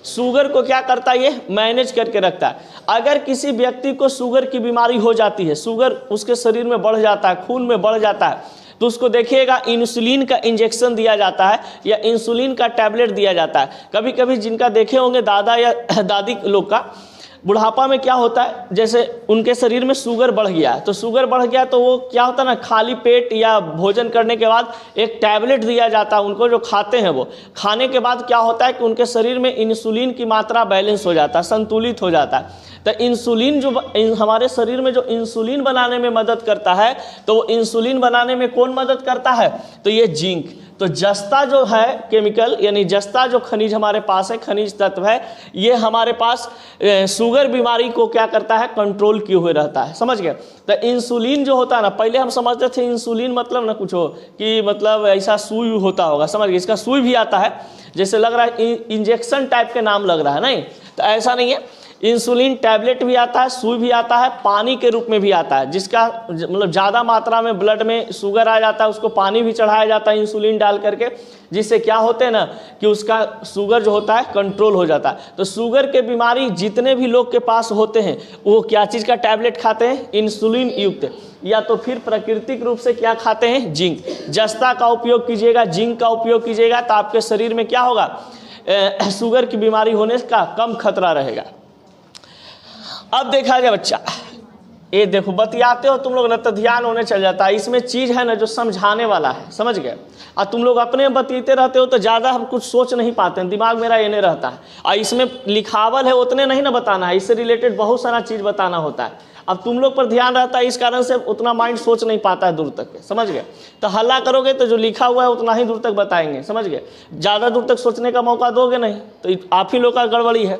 शुगर को क्या करता है, ये मैनेज करके रखता है। अगर किसी व्यक्ति को शुगर की बीमारी हो जाती है, शुगर उसके शरीर में बढ़ जाता है, खून में बढ़ जाता है, तो उसको देखिएगा इंसुलिन का इंजेक्शन दिया जाता है या इंसुलिन का टैबलेट दिया जाता है। कभी कभी जिनका देखे होंगे दादा या दादी लोग का, बुढ़ापा में क्या होता है, जैसे उनके शरीर में शुगर बढ़ गया, तो शुगर बढ़ गया तो वो क्या होता है ना, खाली पेट या भोजन करने के बाद एक टैबलेट दिया जाता है उनको, जो खाते हैं वो खाने के बाद क्या होता है कि उनके शरीर में इंसुलिन की मात्रा बैलेंस हो जाता है, संतुलित हो जाता है। तो इंसुलिन जो हमारे शरीर में जो इंसुलिन बनाने में मदद करता है, तो वो इंसुलिन बनाने में कौन मदद करता है, तो ये जिंक। तो जस्ता जो है केमिकल, यानी जस्ता जो खनिज हमारे पास है, खनिज तत्व है, ये हमारे पास शुगर बीमारी को क्या करता है, कंट्रोल किए हुए रहता है, समझ गए। तो इंसुलिन जो होता है ना, पहले हम समझते थे इंसुलिन मतलब ना कुछ हो कि मतलब ऐसा सुई होता होगा, समझ गए, इसका सुई भी आता है, जैसे लग रहा है इंजेक्शन टाइप के नाम लग रहा है, नहीं, तो ऐसा नहीं है। इंसुलिन टैबलेट भी आता है, सुई भी आता है, पानी के रूप में भी आता है, जिसका मतलब ज़्यादा मात्रा में ब्लड में शुगर आ जाता है, उसको पानी भी चढ़ाया जाता है इंसुलिन डाल करके, जिससे क्या होते हैं ना कि उसका शुगर जो होता है कंट्रोल हो जाता है। तो शुगर के बीमारी जितने भी लोग के पास होते हैं वो क्या चीज़ का टैबलेट खाते हैं, इंसुलिन युक्त, या तो फिर प्राकृतिक रूप से क्या खाते हैं, जिंक। जस्ता का उपयोग कीजिएगा, जिंक का उपयोग कीजिएगा, तो आपके शरीर में क्या होगा, शुगर की बीमारी होने का कम खतरा रहेगा। अब देखा जाए बच्चा, ये देखो बतियाते हो तुम लोग ना तो ध्यान होने चल जाता है, इसमें चीज़ है ना जो समझाने वाला है, समझ गए। और तुम लोग अपने बतीते रहते हो तो ज़्यादा हम कुछ सोच नहीं पाते हैं, दिमाग मेरा ये नहीं रहता है। और इसमें लिखावल है उतने नहीं ना बताना है, इससे रिलेटेड बहुत सारा चीज़ बताना होता है। अब तुम लोग पर ध्यान रहता है, इस कारण से उतना माइंड सोच नहीं पाता है दूर तक के, समझ गए। तो हल्ला करोगे तो जो लिखा हुआ है उतना ही दूर तक बताएंगे, समझ गए। ज़्यादा दूर तक सोचने का मौका दोगे नहीं तो आप ही लोग का गड़बड़ी है।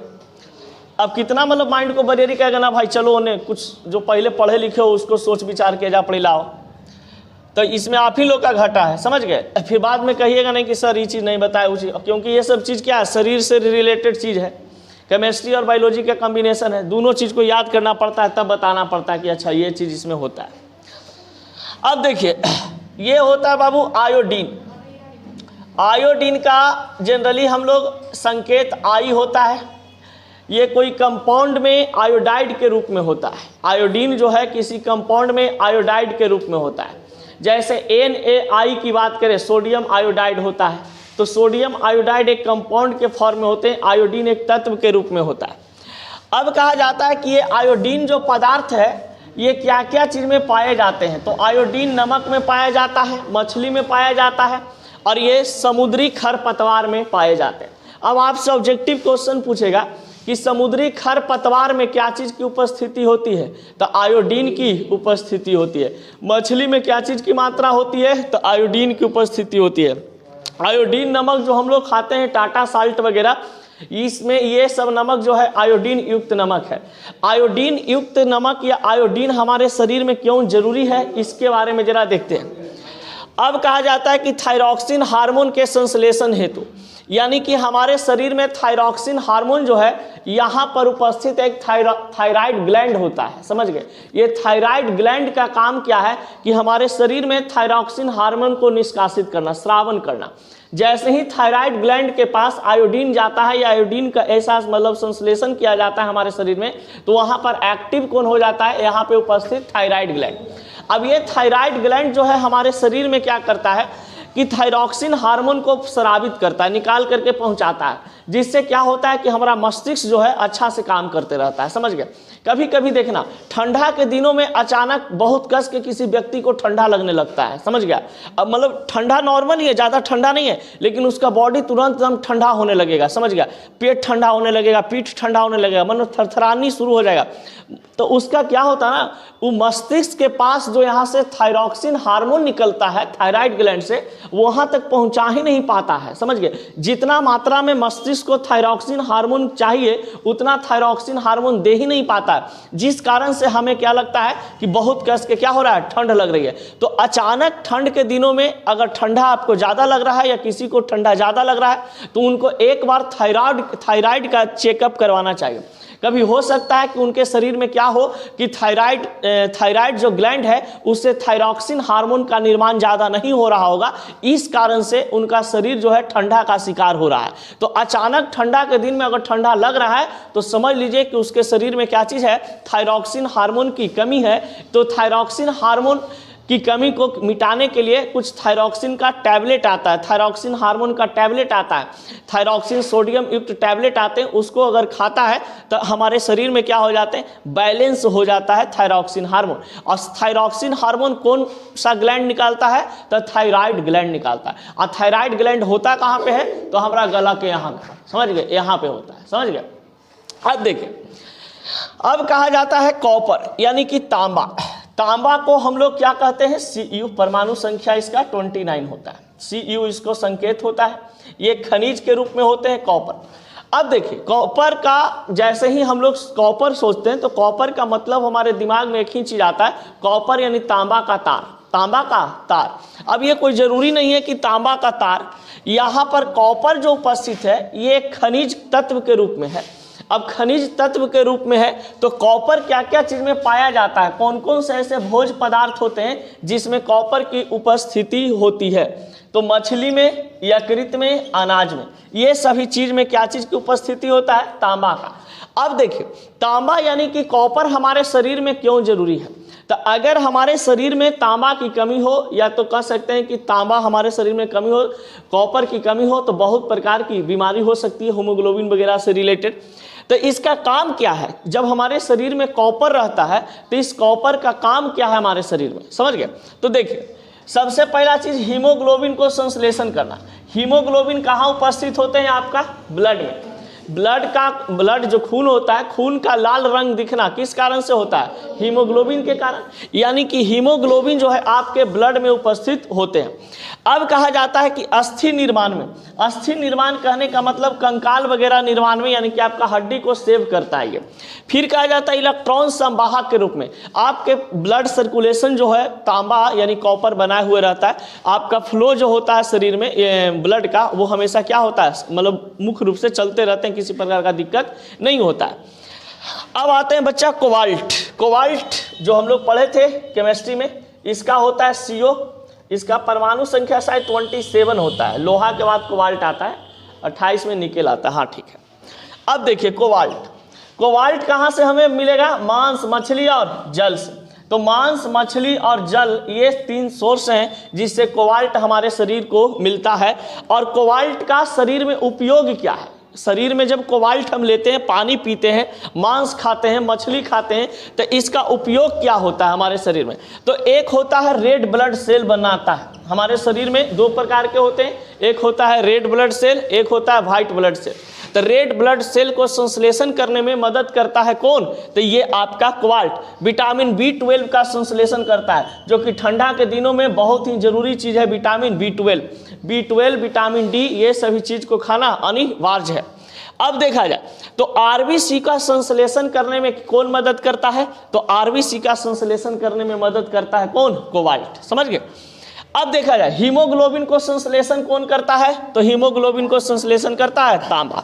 अब कितना मतलब माइंड को बरेरी कहेगा ना भाई चलो उन्हें कुछ जो पहले पढ़े लिखे हो उसको सोच विचार के जा पढ़ी लाओ, तो इसमें आप ही लोग का घाटा है, समझ गए। फिर बाद में कहिएगा नहीं कि सर ये चीज़ नहीं बताया क्योंकि ये सब चीज़ क्या है, शरीर से रिलेटेड चीज़ है, केमिस्ट्री और बायोलॉजी का कॉम्बिनेशन है, दोनों चीज़ को याद करना पड़ता है तब बताना पड़ता है कि अच्छा ये चीज़ इसमें होता है। अब देखिए ये होता है बाबू आयोडीन। आयोडीन का जनरली हम लोग संकेत आई होता है, ये कोई कंपाउंड में आयोडाइड के रूप में होता है। आयोडीन जो है किसी कंपाउंड में आयोडाइड के रूप में होता है। जैसे NaI की बात करें, सोडियम आयोडाइड होता है, तो सोडियम आयोडाइड एक कंपाउंड के फॉर्म में होते हैं, आयोडीन एक तत्व के रूप में होता है। अब कहा जाता है कि ये आयोडीन जो पदार्थ है ये क्या क्या चीज़ में पाए जाते हैं, तो आयोडीन नमक में पाया जाता है, मछली में पाया जाता है, और ये समुद्री खरपतवार में पाए जाते हैं। अब आपसे ऑब्जेक्टिव क्वेश्चन पूछेगा कि समुद्री खरपतवार में क्या चीज़ की उपस्थिति होती है, तो आयोडीन की उपस्थिति होती है। मछली में क्या चीज़ की मात्रा होती है, तो आयोडीन की उपस्थिति होती है। आयोडीन नमक जो हम लोग खाते हैं टाटा साल्ट वगैरह, इसमें ये सब नमक जो है आयोडीन युक्त नमक है। आयोडीन युक्त नमक या आयोडीन हमारे शरीर में क्यों जरूरी है इसके बारे में जरा देखते हैं। अब कहा जाता है कि थायरॉक्सिन हार्मोन के संश्लेषण हेतु, यानी कि हमारे शरीर में थायरॉक्सिन हार्मोन जो है यहाँ पर उपस्थित एक थायराइड ग्लैंड होता है, समझ गए। ये थायराइड ग्लैंड का काम क्या है कि हमारे शरीर में थायरॉक्सिन हार्मोन को निष्कासित करना, स्रावन करना। जैसे ही थायराइड ग्लैंड के पास आयोडीन जाता है या आयोडीन का ऐसा मतलब संश्लेषण किया जाता है हमारे शरीर में, तो वहाँ पर एक्टिव कौन हो जाता है, यहाँ पे उपस्थित थायराइड ग्लैंड। अब ये थायराइड ग्लैंड जो है हमारे शरीर में क्या करता है कि थायरॉक्सिन हार्मोन को स्रावित करता है, निकाल करके पहुंचाता है, जिससे क्या होता है कि हमारा मस्तिष्क जो है अच्छा से काम करते रहता है, समझ गए। कभी कभी देखना ठंडा के दिनों में अचानक बहुत कस के किसी व्यक्ति को ठंडा लगने लगता है, समझ गया। अब मतलब ठंडा नॉर्मल ही है, ज़्यादा ठंडा नहीं है, लेकिन उसका बॉडी तुरंत एकदम ठंडा होने लगेगा, समझ गया। पेट ठंडा होने लगेगा, पीठ ठंडा होने लगेगा, मतलब थरथरानी शुरू हो जाएगा। तो उसका क्या होता है ना, वो मस्तिष्क के पास जो यहाँ से थायरॉक्सिन हार्मोन निकलता है थायराइड ग्लैंड से, वहाँ तक पहुँचा ही नहीं पाता है, समझ गए। जितना मात्रा में मस्तिष्क को थायरॉक्सिन हार्मोन चाहिए उतना थायरॉक्सिन हार्मोन दे ही नहीं पाता है, जिस कारण से हमें क्या लगता है कि बहुत कस के क्या हो रहा है, ठंड लग रही है। तो अचानक ठंड के दिनों में अगर ठंडा आपको ज़्यादा लग रहा है या किसी को ठंडा ज़्यादा लग रहा है तो उनको एक बार थायराइड का चेकअप करवाना चाहिए। कभी हो सकता है कि उनके शरीर में क्या हो कि थायराइड जो ग्लैंड है उससे थायरॉक्सिन हार्मोन का निर्माण ज़्यादा नहीं हो रहा होगा, इस कारण से उनका शरीर जो है ठंडा का शिकार हो रहा है। तो अचानक ठंडा के दिन में अगर ठंडा लग रहा है तो समझ लीजिए कि उसके शरीर में क्या चीज़ है, थायरॉक्सिन हार्मोन की कमी है। तो थायरॉक्सिन हार्मोन की कमी को मिटाने के लिए कुछ थायरॉक्सिन का टैबलेट आता है, थायरॉक्सिन हार्मोन का टैबलेट आता है, थायरॉक्सिन सोडियम युक्त टैबलेट आते हैं, उसको अगर खाता है तो हमारे शरीर में क्या हो जाते हैं, बैलेंस हो जाता है थायरॉक्सिन हार्मोन। और थायरॉक्सिन हार्मोन कौन सा ग्लैंड निकालता है, तो थायराइड ग्लैंड निकालता है। और थायराइड ग्लैंड होता कहाँ पे है, तो हमारा गला के यहाँ पे, समझ गए, यहाँ पे होता है, समझ गए। अब देखिए, अब कहा जाता है कॉपर यानी कि तांबा। तांबा को हम लोग क्या कहते हैं, Cu, परमाणु संख्या इसका 29 होता है, Cu इसको संकेत होता है। ये खनिज के रूप में होते हैं कॉपर। अब देखिए कॉपर का जैसे ही हम लोग कॉपर सोचते हैं तो कॉपर का मतलब हमारे दिमाग में एक ही चीज आता है, कॉपर यानी तांबा का तार, तांबा का तार। अब ये कोई जरूरी नहीं है कि तांबा का तार, यहाँ पर कॉपर जो उपस्थित है ये खनिज तत्व के रूप में है। अब खनिज तत्व के रूप में है तो कॉपर क्या क्या चीज में पाया जाता है, कौन कौन से ऐसे भोज्य पदार्थ होते हैं जिसमें कॉपर की उपस्थिति होती है, तो मछली में, यकृत में, अनाज में, ये सभी चीज में क्या चीज की उपस्थिति होता है, तांबा का। अब देखिए तांबा यानी कि कॉपर हमारे शरीर में क्यों जरूरी है, तो अगर हमारे शरीर में तांबा की कमी हो, या तो कह सकते हैं कि तांबा हमारे शरीर में कमी हो, कॉपर की कमी हो, तो बहुत प्रकार की बीमारी हो सकती है, हीमोग्लोबिन वगैरह से रिलेटेड। तो इसका काम क्या है? जब हमारे शरीर में कॉपर रहता है तो इस कॉपर का काम क्या है हमारे शरीर में, समझ गए? तो देखिए, सबसे पहला चीज हीमोग्लोबिन को संश्लेषण करना। हीमोग्लोबिन कहाँ उपस्थित होते हैं? आपका ब्लड में। ब्लड जो खून होता है, खून का लाल रंग दिखना किस कारण से होता है? हीमोग्लोबिन के कारण। यानी कि हीमोग्लोबिन जो है आपके ब्लड में उपस्थित होते हैं। अब कहा जाता है कि अस्थि निर्माण में, अस्थि निर्माण कहने का मतलब कंकाल वगैरह निर्माण में, यानी कि आपका हड्डी को सेव करता है ये। फिर कहा जाता है इलेक्ट्रॉन संवाहक के रूप में, आपके ब्लड सर्कुलेशन जो है तांबा यानी कॉपर बनाए हुए रहता है। आपका फ्लो जो होता है शरीर में ब्लड का, वो हमेशा क्या होता है, मतलब मुख्य रूप से चलते रहते हैं, किसी प्रकार का दिक्कत नहीं होता है। अब आते हैं बच्चा कोबाल्ट। कोबाल्ट जो हम लोग पढ़े थे केमिस्ट्री में, इसका होता है CO, इसका परमाणु संख्या शायद 27 होता है। लोहा के बाद कोबाल्ट आता है, 28 में निकेल आता है। हाँ ठीक है। अब देखिए कोबाल्ट, कोबाल्ट कहाँ से हमें मिलेगा? मांस, मछली और जल से। तो मांस, मछली और जल, ये 3 सोर्स हैं जिससे कोबाल्ट हमारे शरीर को मिलता है। और कोबाल्ट का शरीर में उपयोग क्या है? शरीर में जब कोबाल्ट हम लेते हैं, पानी पीते हैं, मांस खाते हैं, मछली खाते हैं, तो इसका उपयोग क्या होता है हमारे शरीर में? तो एक होता है रेड ब्लड सेल बनाता है। हमारे शरीर में 2 प्रकार के होते हैं, एक होता है रेड ब्लड सेल, एक होता है व्हाइट ब्लड सेल। तो रेड ब्लड सेल को संश्लेषण करने में मदद करता है कौन? तो ये आपका कोबाल्ट। विटामिन B12 का संश्लेषण करता है, जो कि ठंडा के दिनों में बहुत ही जरूरी चीज है। विटामिन B12, विटामिन D, ये सभी चीज को खाना अनिवार्य है। अब देखा जाए तो RBC का संश्लेषण करने में कौन मदद करता है? तो RBC का संश्लेषण करने में मदद करता है कौन? कोबाल्ट। समझ गए? अब देखा जाए हीमोग्लोबिन को संश्लेषण कौन करता है? तो हीमोग्लोबिन को संश्लेषण करता है तांबा।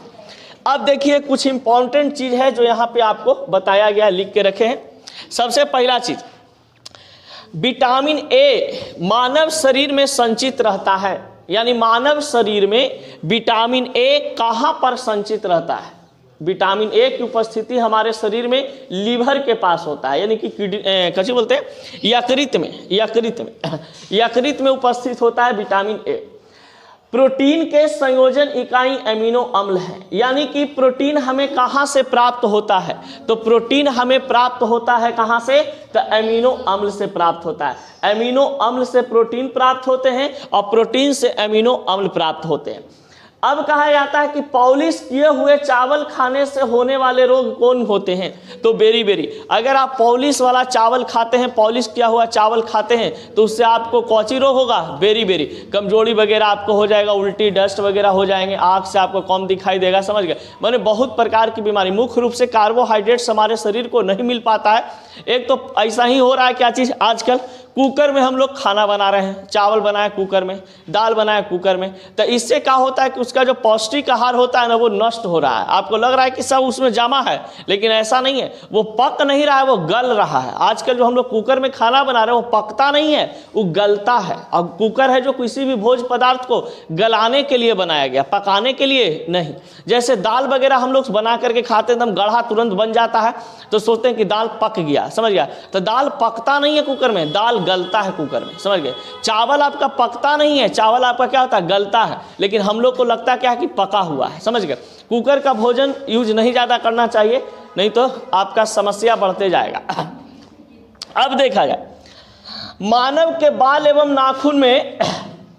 अब देखिए कुछ इंपॉर्टेंट चीज है जो यहाँ पे आपको बताया गया, लिख के रखे हैं। सबसे पहला चीज, विटामिन A मानव शरीर में संचित रहता है। यानी मानव शरीर में विटामिन A कहाँ पर संचित रहता है? विटामिन A की उपस्थिति हमारे शरीर में लीवर के पास होता है, यानी कि कैसे बोलते हैं, यकृत में उपस्थित होता है विटामिन A। प्रोटीन के संयोजन इकाई एमिनो अम्ल है। यानी कि प्रोटीन हमें कहाँ से प्राप्त होता है? तो प्रोटीन हमें प्राप्त होता है कहाँ से? तो एमिनो अम्ल से प्राप्त होता है। एमिनो अम्ल से प्रोटीन प्राप्त होते हैं और प्रोटीन से एमिनो अम्ल प्राप्त होते हैं। अब कहा जाता है कि पॉलिश किए हुए चावल खाने से होने वाले रोग कौन होते हैं? तो बेरी। अगर आप पॉलिश वाला चावल खाते हैं, पॉलिश किया हुआ चावल खाते हैं, तो उससे आपको कौची रोग होगा? बेरी। कमजोरी वगैरह आपको हो जाएगा, उल्टी, डस्ट वगैरह हो जाएंगे, आँख से आपको कम दिखाई देगा। समझ गए? मैंने बहुत प्रकार की बीमारी, मुख्य रूप से कार्बोहाइड्रेट्स हमारे शरीर को नहीं मिल पाता है। एक तो ऐसा ही हो रहा है, क्या चीज़, आजकल कुकर में हम लोग खाना बना रहे हैं, चावल बनाए कुकर में, दाल बनाए कुकर में। तो इससे क्या होता है कि उसका जो पौष्टिक आहार होता है ना, वो नष्ट हो रहा है। आपको लग रहा है कि सब उसमें जमा है, लेकिन ऐसा नहीं है। वो पक नहीं रहा है, वो गल रहा है। आजकल जो हम लोग कुकर में खाना बना रहे हैं, वो पकता नहीं है, वो गलता है। और कुकर है जो किसी भी भोज पदार्थ को गलाने के लिए बनाया गया, पकाने के लिए नहीं। जैसे दाल वगैरह हम लोग बना करके खाते हैं, एकदम गढ़ा तुरंत बन जाता है, तो सोचते हैं कि दाल पक गया। समझ गया? तो दाल पकता नहीं है कुकर में, दाल गलता है कुकर में। समझ गए? चावल आपका पकता नहीं है, चावल आपका क्या होता है? गलता है। लेकिन हम लोग को लगता क्या है कि पका हुआ है। समझ गए? कुकर का भोजन यूज नहीं ज़्यादा करना चाहिए, नहीं तो आपका समस्या बढ़ते जाएगा। अब देखा जाए मानव के बाल एवं नाखून में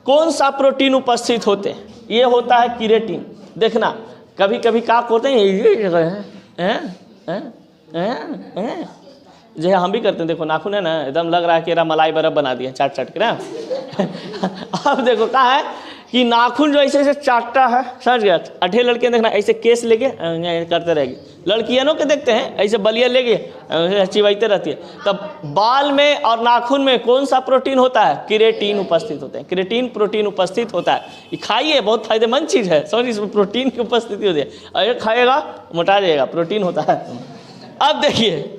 कौन सा प्रोटीन उपस्थित होते हैं? ये होता है केराटिन। देखना कभी कभी क्या होते हैं, ये जो है हम भी करते हैं। देखो नाखून है ना, एकदम लग रहा है कि मेरा मलाई बर्फ बना दिया चाट के ना। अब देखो क्या है कि नाखून जो ऐसे ऐसे चाटता है, समझ गया? अठे लड़के देखना ऐसे केस लेके करते रहेगी, लड़कियों के देखते हैं ऐसे बलिया लेके चिबाइते रहती है। तब बाल में और नाखून में कौन सा प्रोटीन होता है? केराटिन उपस्थित होते हैं। केराटिन प्रोटीन उपस्थित होता है। ये खाइए, बहुत फायदेमंद चीज़ है। समझ, इसमें प्रोटीन की उपस्थिति होती है। अगर खाएगा मोटा जाएगा, प्रोटीन होता है। अब देखिए,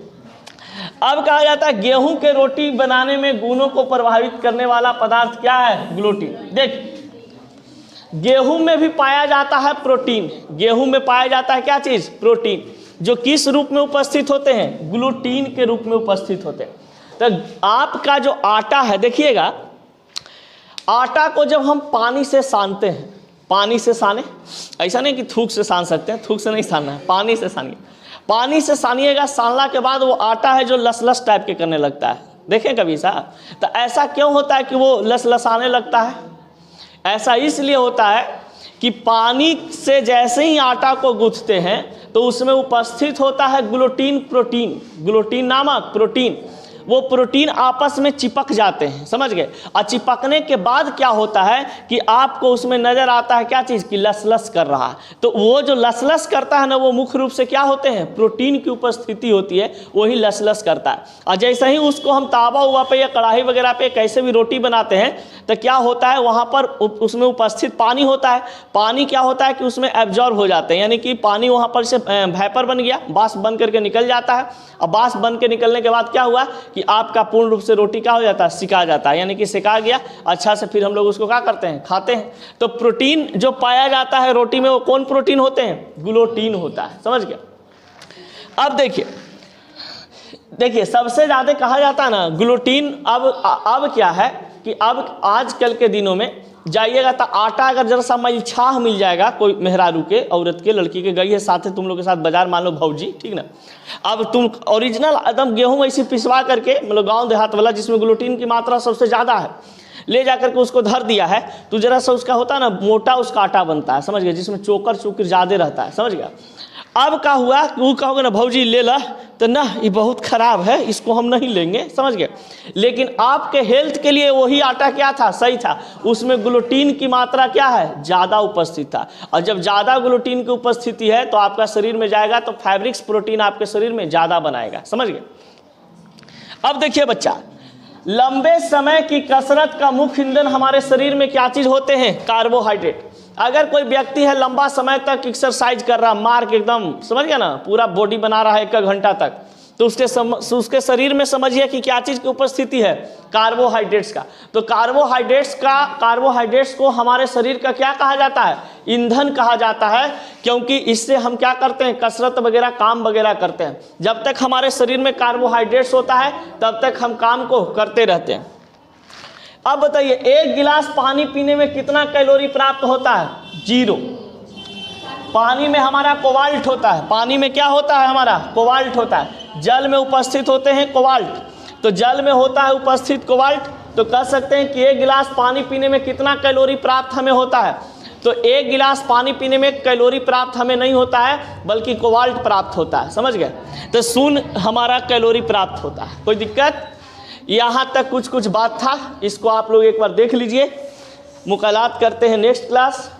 अब कहा जाता है गेहूं के रोटी बनाने में गुणों को प्रभावित करने वाला पदार्थ क्या है? ग्लूटीन। देख, गेहूं में भी पाया जाता है प्रोटीन। गेहूं में पाया जाता है क्या चीज? प्रोटीन। जो किस रूप में उपस्थित होते हैं? ग्लूटीन के रूप में उपस्थित होते हैं। तो आपका जो आटा है, देखिएगा, आटा को जब हम पानी से सानते हैं, पानी से साने, ऐसा नहीं कि थूक से सान सकते हैं, थूक से नहीं सानना है, पानी से सानिए। पानी से सानिएगा, सानला के बाद वो आटा है जो लस टाइप के करने लगता है, देखें कभी साहब। तो ऐसा क्यों होता है कि वो लसाने लगता है? ऐसा इसलिए होता है कि पानी से जैसे ही आटा को गूंथते हैं तो उसमें उपस्थित होता है ग्लूटीन प्रोटीन, ग्लूटीन नामक प्रोटीन। वो प्रोटीन आपस में चिपक जाते हैं, समझ गए। और चिपकने के बाद क्या होता है कि आपको उसमें नजर आता है क्या चीज़ कि लस कर रहा है। तो वो जो लस करता है ना, वो मुख्य रूप से क्या होते हैं? प्रोटीन की उपस्थिति होती है, वही लस करता है। और जैसे ही उसको हम तावा हुआ पे या कढ़ाई वगैरह पे कैसे भी रोटी बनाते हैं तो क्या होता है, वहाँ पर उसमें उपस्थित पानी होता है। पानी क्या होता है कि उसमें एब्जॉर्ब हो जाते हैं, यानी कि पानी वहाँ पर से वेपर बन गया, बाष्प बन करके निकल जाता है। और बाष्प बन के निकलने के बाद क्या हुआ कि आपका पूर्ण रूप से रोटी क्या हो जाता है? सिका जाता है, यानी कि सिका गया अच्छा से, फिर हम लोग उसको क्या करते हैं? खाते हैं। तो प्रोटीन जो पाया जाता है रोटी में वो कौन प्रोटीन होते हैं? ग्लूटीन होता है, समझ गया। अब देखिए सबसे ज़्यादा कहा जाता है ना ग्लूटीन। अब क्या है कि अब आजकल के दिनों में जाइएगा तो आटा अगर जरा सा मलछाह मिल जाएगा, कोई मेहरारू के, औरत के, लड़की के, गई है साथ तुम लोग के साथ बाजार, मान लो भौजी, ठीक ना। अब तुम ओरिजिनल एकदम गेहूं ऐसी पिसवा करके, मतलब गांव देहात वाला जिसमें ग्लूटीन की मात्रा सबसे ज़्यादा है, ले जा करके उसको धर दिया है तो जरा सा उसका होता है ना मोटा उसका आटा बनता है, समझ गया, जिसमें चोकर ज़्यादा रहता है, समझ गया। अब क्या हुआ कि वो कहोगे ना भौजी ले ला, तो ना ये बहुत ख़राब है, इसको हम नहीं लेंगे, समझ गए। लेकिन आपके हेल्थ के लिए वही आटा क्या था? सही था। उसमें ग्लूटीन की मात्रा क्या है? ज़्यादा उपस्थित था। और जब ज़्यादा ग्लूटीन की उपस्थिति है तो आपका शरीर में जाएगा तो फैब्रिक्स प्रोटीन आपके शरीर में ज़्यादा बनाएगा, समझ गए। अब देखिए बच्चा, लंबे समय की कसरत का मुख्य ईंधन हमारे शरीर में क्या चीज़ होते हैं? कार्बोहाइड्रेट। अगर कोई व्यक्ति है लंबा समय तक एक्सरसाइज कर रहा, मार के एकदम, समझ गया ना, पूरा बॉडी बना रहा है 1 घंटा तक, तो उसके शरीर में समझिए कि क्या चीज़ की उपस्थिति है? कार्बोहाइड्रेट्स का। तो कार्बोहाइड्रेट्स को हमारे शरीर का क्या कहा जाता है? ईंधन कहा जाता है, क्योंकि इससे हम क्या करते हैं? कसरत वगैरह, काम वगैरह करते हैं। जब तक हमारे शरीर में कार्बोहाइड्रेट्स होता है तब तक हम काम को करते रहते हैं। अब बताइए 1 गिलास पानी पीने में कितना कैलोरी प्राप्त होता है? 0। पानी में हमारा कोबाल्ट होता है, पानी में क्या होता है? हमारा कोबाल्ट होता है। जल में उपस्थित होते हैं कोबाल्ट, तो जल में होता है उपस्थित कोबाल्ट, तो कह सकते हैं कि 1 गिलास पानी पीने में कितना कैलोरी प्राप्त हमें होता है? तो 1 गिलास पानी पीने में कैलोरी प्राप्त हमें नहीं होता है, बल्कि कोबाल्ट प्राप्त होता है, समझ गए। तो 0 हमारा कैलोरी प्राप्त होता है। कोई दिक्कत? यहाँ तक कुछ बात था, इसको आप लोग एक बार देख लीजिए। मुकालात करते हैं नेक्स्ट क्लास।